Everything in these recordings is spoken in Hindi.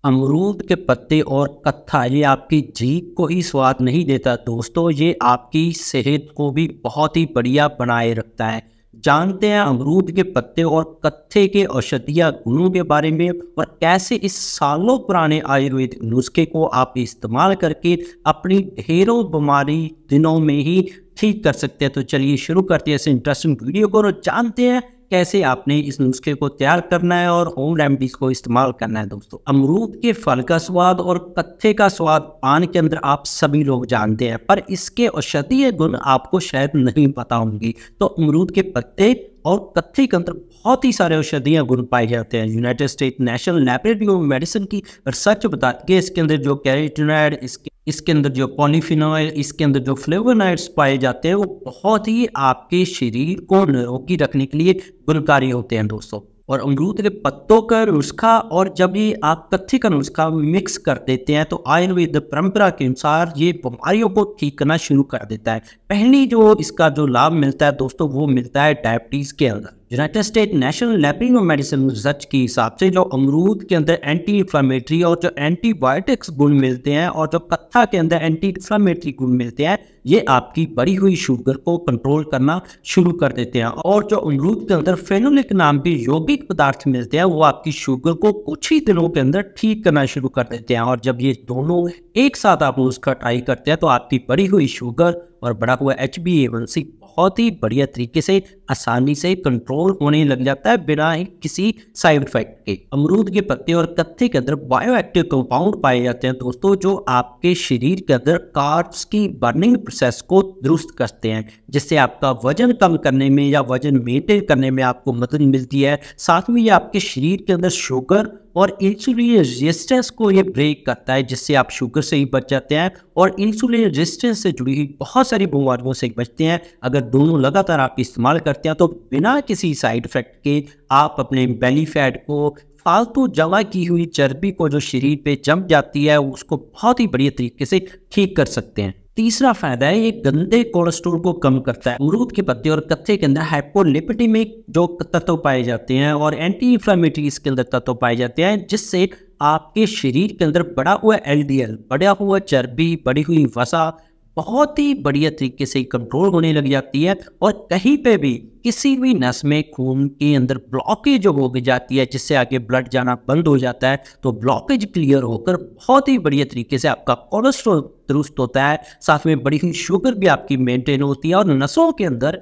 अमरूद के पत्ते और कत्था ये आपकी जीभ को ही स्वाद नहीं देता दोस्तों, ये आपकी सेहत को भी बहुत ही बढ़िया बनाए रखता है। जानते हैं अमरूद के पत्ते और कत्थे के औषधीय गुणों के बारे में और कैसे इस सालों पुराने आयुर्वेदिक नुस्खे को आप इस्तेमाल करके अपनी ढेरों बीमारी दिनों में ही ठीक कर सकते हैं। तो चलिए शुरू करते हैं इस इंटरेस्टिंग वीडियो को और जानते हैं कैसे आपने इस नुस्खे को तैयार करना है और होम रेमेडीज को इस्तेमाल करना है। दोस्तों, अमरूद के फल का स्वाद और कत्थे का स्वाद पान के अंदर आप सभी लोग जानते हैं, पर इसके औषधीय गुण आपको शायद नहीं पता होंगे। तो अमरूद के पत्ते और कत्थे के अंदर बहुत ही सारे औषधीय गुण पाए जाते हैं। United state national laboratory of medicine की रिसर्च बताती है इसके अंदर जो कैरोटीनॉइड, इसके अंदर जो पॉलीफिनॉल, इसके अंदर जो फ्लेवोनॉइड्स पाए जाते हैं वो बहुत ही आपके शरीर को निरोगी रखने के लिए गुणकारी होते हैं दोस्तों। और अमरूद के पत्तों का नुस्खा और जब ये आप कत्थे का नुस्खा मिक्स कर देते हैं तो आयुर्वेद परंपरा के अनुसार ये बीमारियों को ठीक करना शुरू कर देता है। पहली जो इसका जो लाभ मिलता है दोस्तों वो मिलता है डायबिटीज के अंदर। United state national laboratory of medicine research के हिसाब से जो अमरूद के अंदर एंटी इंफ्लेमेटरी और जो एंटीबायोटिक्स गुण मिलते हैं और जो कत्था के अंदर एंटी इंफ्लेमेटरी गुण मिलते हैं, ये आपकी बढ़ी हुई शुगर को कंट्रोल करना शुरू कर देते हैं। और जो अमरूद के अंदर फेनोलिक नाम के यौगिक पदार्थ मिलते हैं वो आपकी शुगर को कुछ ही दिनों के अंदर ठीक करना शुरू कर देते हैं। और जब ये दोनों एक साथ आप उसका ट्राई करते हैं तो आपकी बढ़ी हुई शुगर और बढ़ा हुआ HbA1c बहुत ही बढ़िया तरीके से आसानी से कंट्रोल होने लग जाता है बिना ही किसी साइड इफेक्ट के। अमरूद के पत्ते और कत्थे के अंदर बायोएक्टिव कंपाउंड पाए जाते हैं दोस्तों, जो आपके शरीर के अंदर कार्ब्स की बर्निंग प्रोसेस को दुरुस्त करते हैं, जिससे आपका वजन कम करने में या वजन मेंटेन करने में आपको मदद मिलती है। साथ में ये आपके शरीर के अंदर शुगर और इंसुलिन रेजिस्टेंस को ये ब्रेक करता है, जिससे आप शुगर से ही बच जाते हैं और इंसुलिन रेजिस्टेंस से जुड़ी हुई बहुत सारी बीमारियों से बचते हैं। अगर दोनों लगातार आप इस्तेमाल करते हैं तो बिना किसी साइड इफेक्ट के आप अपने बेली फैट को, फालतू जमा की हुई चर्बी को जो शरीर पे जम जाती है उसको बहुत ही बढ़िया तरीके से ठीक कर सकते हैं। तीसरा फायदा है ये गंदे कोलेस्ट्रॉल को कम करता है। अमरूद के पत्ते और कत्थे के अंदर हाइपोलिपिडेमिक जो तत्व पाए जाते हैं और एंटी इंफ्लेमेटरी इसके अंदर तत्व पाए जाते हैं, जिससे आपके शरीर के अंदर बढ़ा हुआ LDL, बढ़ा हुआ चर्बी, बढ़ी हुई वसा बहुत ही बढ़िया तरीके से कंट्रोल होने लग जाती है। और कहीं पे भी किसी भी नस में खून के अंदर ब्लॉकेज हो जाती है, जिससे आगे ब्लड जाना बंद हो जाता है, तो ब्लॉकेज क्लियर होकर बहुत ही बढ़िया तरीके से आपका कोलेस्ट्रॉल दुरुस्त होता है। साथ में बढ़ी हुई शुगर भी आपकी मेंटेन होती है और नसों के अंदर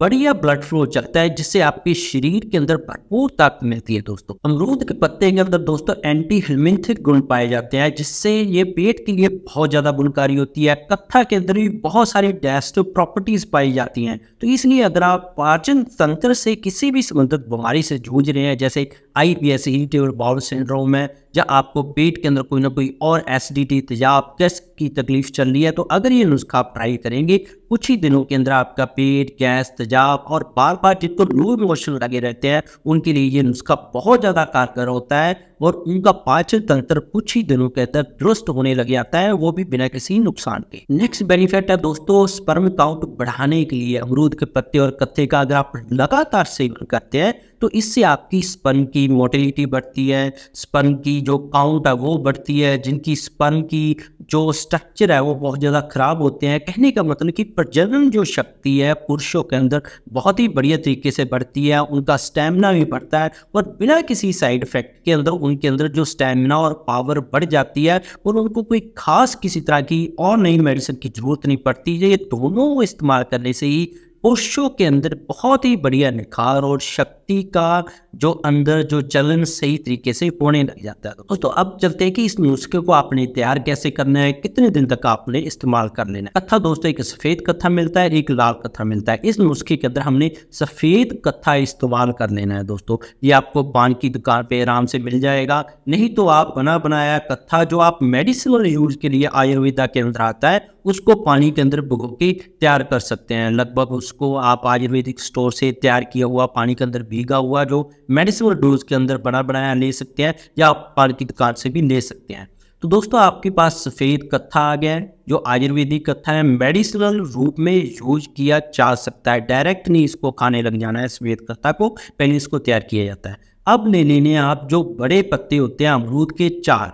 बढ़िया ब्लड फ्लो चलता है, जिससे आपके शरीर के अंदर भरपूर ताकत मिलती है। दोस्तों, अमरूद के पत्ते के अंदर दोस्तों एंटी हिस्टामिनिक गुण पाए जाते हैं, जिससे ये पेट के लिए बहुत ज्यादा गुणकारी होती है। कत्था के अंदर भी बहुत सारी डाइजेस्टिव प्रॉपर्टीज पाई जाती हैं, तो इसलिए अगर आप पाचन तंत्र से किसी भी संबंधित बीमारी से जूझ रहे हैं, जैसे IBS इरिटेबल बाउल सिंड्रोम है, या आपको पेट के अंदर कोई ना कोई और एसिडिटी, तेजाब, गैस की तकलीफ चल रही है, तो अगर ये नुस्खा आप ट्राई करेंगे कुछ ही दिनों के अंदर आपका पेट, गैस, तेजाब और बार बार जिनको लूज मोशन लगे रहते हैं उनके लिए ये नुस्खा बहुत ज़्यादा कारगर होता है और उनका पाचन तंत्र कुछ ही दिनों के अंदर दुरुस्त होने लग जाता है, वो भी बिना किसी नुकसान के। नेक्स्ट बेनिफिट है दोस्तों स्पर्म काउंट बढ़ाने के लिए अमरूद के पत्ते और कत्थे का अगर आप लगातार सेवन करते हैं तो इससे आपकी स्पर्म की मोटिलिटी बढ़ती है, स्पर्म की जो काउंट है वो बढ़ती है, जिनकी स्पर्म की जो स्ट्रक्चर है वो बहुत ज़्यादा खराब होते हैं। कहने का मतलब कि प्रजनन जो शक्ति है पुरुषों के अंदर बहुत ही बढ़िया तरीके से बढ़ती है, उनका स्टैमिना भी बढ़ता है और बिना किसी साइड इफेक्ट के अंदर उनके अंदर जो स्टैमिना और पावर बढ़ जाती है और उनको कोई खास किसी तरह की और नई मेडिसिन की जरूरत नहीं पड़ती। ये दोनों इस्तेमाल करने से ही पुरुषों के अंदर बहुत ही बढ़िया निखार और शक्ति का जो अंदर जो चलन सही तरीके से होने लग जाता है। दोस्तों, अब चलते हैं कि इस नुस्खे को आपने तैयार कैसे करना है, कितने दिन तक आपने इस्तेमाल कर लेना है। कत्था दोस्तों एक सफ़ेद कत्था मिलता है, एक लाल कत्था मिलता है। इस नुस्खे के अंदर हमने सफ़ेद कत्था इस्तेमाल कर लेना है दोस्तों। ये आपको पान की दुकान पे आराम से मिल जाएगा, नहीं तो आप बना बनाया कत्था जो आप मेडिसिनल यूज के लिए आयुर्वेदा के अंदर आता है उसको पानी के अंदर भिगो के तैयार कर सकते हैं। लगभग उसको आप आयुर्वेदिक स्टोर से तैयार किया हुआ पानी के अंदर भीगा हुआ जो मेडिसिनल डोज के अंदर बना बनाया ले सकते हैं, या आप पान की दुकान से भी ले सकते हैं। तो दोस्तों आपके पास सफ़ेद कत्था आ गया है, जो आयुर्वेदिक कत्था है, मेडिसिनल रूप में यूज किया जा सकता है। डायरेक्ट नहीं इसको खाने लग जाना है सफ़ेद कत्था को, पहले इसको तैयार किया जाता है। अब ले लेने आप जो बड़े पत्ते होते हैं अमरूद के 4,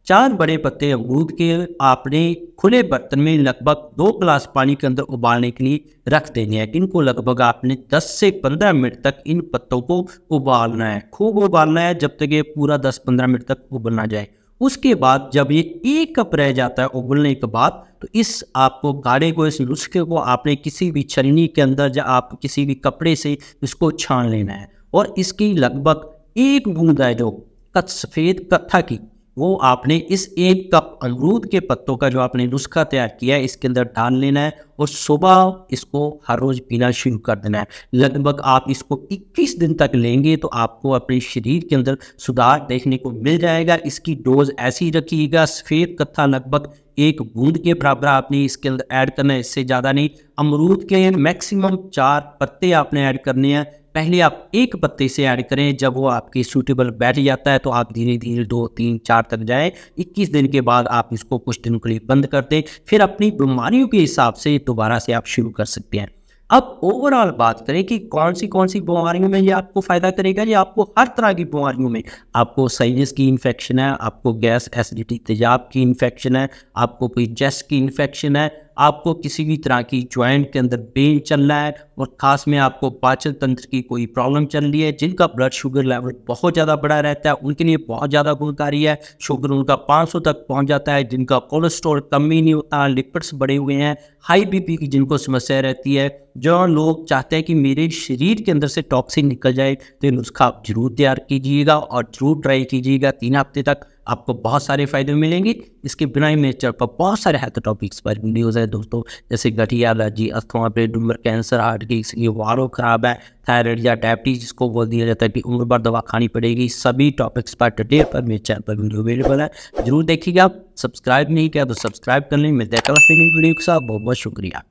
4 बड़े पत्ते अमरूद के आपने खुले बर्तन में लगभग 2 गिलास पानी के अंदर उबालने के लिए रख देने हैं। इनको लगभग आपने 10 से 15 मिनट तक इन पत्तों को उबालना है, खूब उबालना है जब तक ये पूरा 10-15 मिनट तक उबल ना जाए। उसके बाद जब ये 1 कप रह जाता है उबलने के बाद, तो इस आपको गाढ़े को, इस नुस्खे को आपने किसी भी छलनी के अंदर या आप किसी भी कपड़े से इसको छान लेना है और इसकी लगभग 1 बूंद है जो सफ़ेद कत्था की, वो आपने इस 1 कप अमरूद के पत्तों का जो आपने नुस्खा तैयार किया है इसके अंदर डाल लेना है और सुबह इसको हर रोज़ पीना शुरू कर देना है। लगभग आप इसको 21 दिन तक लेंगे तो आपको अपने शरीर के अंदर सुधार देखने को मिल जाएगा। इसकी डोज ऐसी रखिएगा, सफ़ेद कत्था लगभग 1 बूंद के बराबर आपने इसके अंदर ऐड करना है, इससे ज़्यादा नहीं। अमरूद के मैक्सिमम 4 पत्ते आपने ऐड करने हैं। पहले आप 1 पत्ते से ऐड करें, जब वो आपकी सूटेबल बैठ जाता है तो आप धीरे धीरे 2, 3, 4 तक जाएं। 21 दिन के बाद आप इसको कुछ दिनों के लिए बंद कर दें, फिर अपनी बीमारियों के हिसाब से दोबारा से आप शुरू कर सकते हैं। अब ओवरऑल बात करें कि कौन सी बीमारियों में ये आपको फ़ायदा करेगा। ये आपको हर तरह की बीमारियों में, आपको साइनस की इन्फेक्शन है, आपको गैस एसिडिटी तेजाब की इन्फेक्शन है, आपको कोई चेस्ट की इन्फेक्शन है, आपको किसी भी तरह की जॉइंट के अंदर पेन चल रहा है और ख़ास में आपको पाचन तंत्र की कोई प्रॉब्लम चल रही है, जिनका ब्लड शुगर लेवल बहुत ज़्यादा बढ़ा रहता है, उनके लिए बहुत ज़्यादा गुणकारी है। शुगर उनका 500 तक पहुंच जाता है, जिनका कोलेस्ट्रॉल कम ही नहीं होता, लिपिड्स बढ़े हुए हैं, हाई बीपी की जिनको समस्या रहती है, जो लोग चाहते हैं कि मेरे शरीर के अंदर से टॉक्सिन निकल जाए, तो ये नुस्खा आप जरूर तैयार कीजिएगा और ज़रूर ट्राई कीजिएगा। 3 हफ्ते तक आपको बहुत सारे फ़ायदे मिलेंगे। इसके बिना ही मेरे चैनल पर बहुत सारे हेल्थ टॉपिक्स पर वीडियोज़ है दोस्तों, जैसे गठिया, allergy, asthma, brain tumour, cancer, heart की किसी वालों खराब है, थायराइड या डायबिटीज जिसको बोल दिया जाता है कि उम्र भर दवा खानी पड़ेगी, सभी टॉपिक्स पर डिटेल पर मेरे चैनल पर वीडियो अवेलेबल है, जरूर देखिएगा। सब्सक्राइब नहीं किया तो सब्सक्राइब कर लें। मिलते हैं कल फिर वीडियो के साथ। बहुत बहुत शुक्रिया।